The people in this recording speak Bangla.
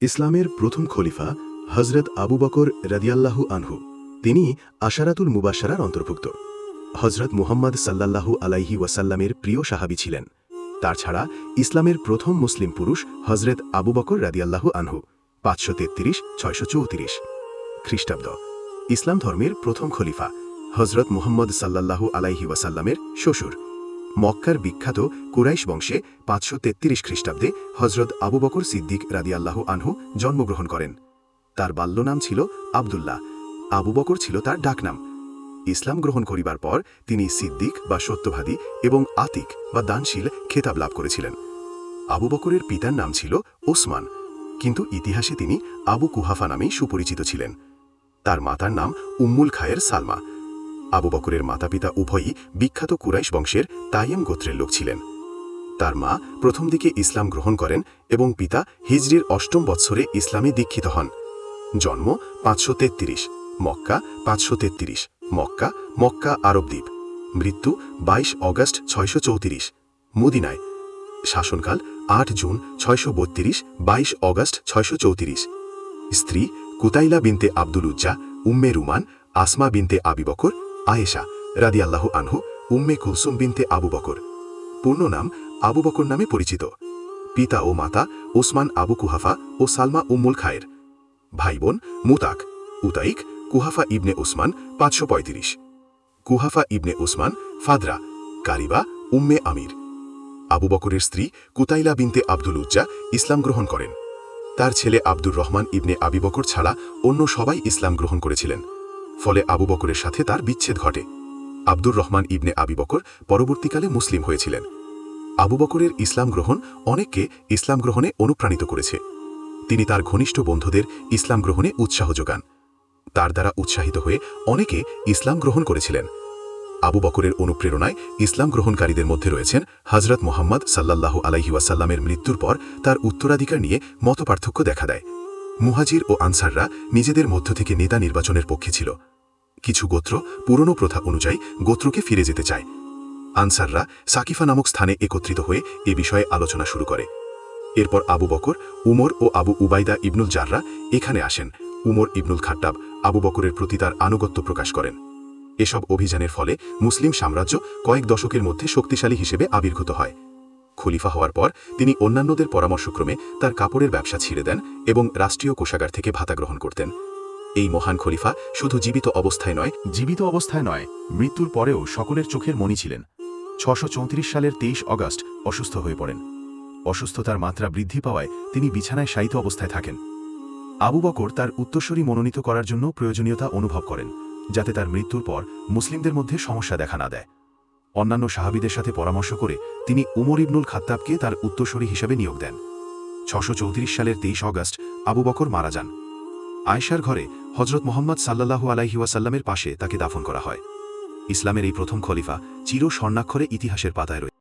ইসলামের প্রথম খলিফা হজরত আবু বকর রাদিয়াল্লাহু আনহু, তিনি আশারাতুল মুবাশশারার অন্তর্ভুক্ত। হজরত মুহাম্মদ সাল্লাল্লাহু আলাইহি ওয়াসাল্লামের প্রিয় সাহাবী ছিলেন। তার ছাড়া ইসলামের প্রথম মুসলিম পুরুষ হজরত আবু বকর রাদিয়াল্লাহু আনহু 533-634 খ্রিস্টাব্দ। ইসলাম ধর্মের প্রথম খলিফা হজরত মুহাম্মদ সাল্লাল্লাহু আলাইহি ওয়াসাল্লামের শ্বশুর। মক্কার বিখ্যাত কুরাইশ বংশে 533 খ্রিস্টাব্দে হজরত আবু বকর সিদ্দিক রাদিয়াল্লাহু আনহু জন্মগ্রহণ করেন। তার বাল্যনাম ছিল আবদুল্লাহ, আবু বকর ছিল তার ডাকনাম। ইসলাম গ্রহণ করিবার পর তিনি সিদ্দিক বা সত্যবাদী এবং আতিক বা দানশীল খেতাব লাভ করেছিলেন। আবু বকরের পিতার নাম ছিল ওসমান, কিন্তু ইতিহাসে তিনি আবু কুহাফা নামেই সুপরিচিত ছিলেন। তার মাতার নাম উম্মুল খায়ের সালমা। আবু বকরের মাতাপিতা উভয়ই বিখ্যাত কুরাইশ বংশের তাইয়েম গোত্রের লোক ছিলেন। তার মা প্রথম দিকে ইসলাম গ্রহণ করেন এবং পিতা হিজরির ৮ম বৎসরে ইসলামে দীক্ষিত হন। জন্ম 533, মক্কা 533, মক্কা মক্কা আরবদ্বীপ। মৃত্যু 22 অগস্ট 634, মদিনায়। শাসনকাল 8 জুন 632, 22 অগস্ট 634। স্ত্রী কুতাইলা বিনতে আব্দুল উজ্জা, উম্মে রুমান, আসমা বিনতে আবি বকর, আয়েশা রাদিয়াল্লাহু আনহু, উম্মে কুলসুম বিনতে আবু বকর। পূর্ণ নাম আবু বকর নামে পরিচিত। পিতা ও মাতা ওসমান আবু কুহাফা ও সালমা উম্মুল খায়ের। ভাই বোন মুতাক, উতাইক, কুহাফা ইবনে ওসমান 535, কুহাফা ইবনে ওসমান, ফাদরা, কারিবা, উম্মে আমির। আবু বকরের স্ত্রী কুতাইলা বিনতে আব্দুল উজ্জা ইসলাম গ্রহণ করেন। তার ছেলে আব্দুর রহমান ইবনে আবি বকর ছাড়া অন্য সবাই ইসলাম গ্রহণ করেছিলেন। ফলে আবু বকরের সাথে তার বিচ্ছেদ ঘটে। আব্দুর রহমান ইবনে আবি বকর পরবর্তীকালে মুসলিম হয়েছিলেন। আবু বকরের ইসলাম গ্রহণ অনেককে ইসলাম গ্রহণে অনুপ্রাণিত করেছে। তিনি তার ঘনিষ্ঠ বন্ধুদের ইসলাম গ্রহণে উৎসাহ যোগান। তার দ্বারা উৎসাহিত হয়ে অনেকে ইসলাম গ্রহণ করেছিলেন। আবু বকরের অনুপ্রেরণায় ইসলাম গ্রহণকারীদের মধ্যে রয়েছেন হজরত মুহাম্মদ সাল্লাল্লাহু আলাইহি ওয়াসাল্লামের মৃত্যুর পর তার উত্তরাধিকার নিয়ে মতপার্থক্য দেখা দেয়। মুহাজির ও আনসাররা নিজেদের মধ্য থেকে নেতা নির্বাচনের পক্ষে ছিল। কিছু গোত্র পুরনো প্রথা অনুযায়ী গোত্রকে ফিরে যেতে চায়। আনসাররা সাকিফা নামক স্থানে একত্রিত হয়ে এ বিষয়ে আলোচনা শুরু করে। এরপর আবু বকর, উমর ও আবু উবাইদা ইবনুল জাররা এখানে আসেন। উমর ইবনুল খাট্টাব আবু বকরের প্রতি তার আনুগত্য প্রকাশ করেন। এসব অভিযানের ফলে মুসলিম সাম্রাজ্য কয়েক দশকের মধ্যে শক্তিশালী হিসেবে আবির্ভূত হয়। খলিফা হওয়ার পর তিনি অন্যান্যদের পরামর্শক্রমে তার কাপড়ের ব্যবসা ছেড়ে দেন এবং রাষ্ট্রীয় কোষাগার থেকে ভাতা গ্রহণ করতেন। এই মহান খলিফা শুধু জীবিত অবস্থায় নয়, মৃত্যুর পরেও সকলের চোখের মণি ছিলেন। 634 সালের 23 অগস্ট অসুস্থ হয়ে পড়েন। অসুস্থতার মাত্রা বৃদ্ধি পাওয়ায় তিনি বিছানায় শায়িত অবস্থায় থাকেন। আবু বকর তার উত্তরসূরি মনোনীত করার জন্য প্রয়োজনীয়তা অনুভব করেন, যাতে তার মৃত্যুর পর মুসলিমদের মধ্যে সমস্যা দেখা না দেয়। অন্যান্য সাহাবীদের সাথে পরামর্শ করে তিনি উমর ইবনুল খাত্তাবকে তার উত্তরসূরি হিসেবে নিয়োগ দেন। 634 সালের 23 অগস্ট আবু বকর মারা যান। আয়েশার ঘরে হজরত মুহাম্মদ সাল্লাল্লাহু আলাইহি ওয়াসাল্লামের পাশে তাকে দাফন করা হয়। ইসলামের এই প্রথম খলিফা চির স্বর্ণাক্ষরে ইতিহাসের পাতায় রয়েছে।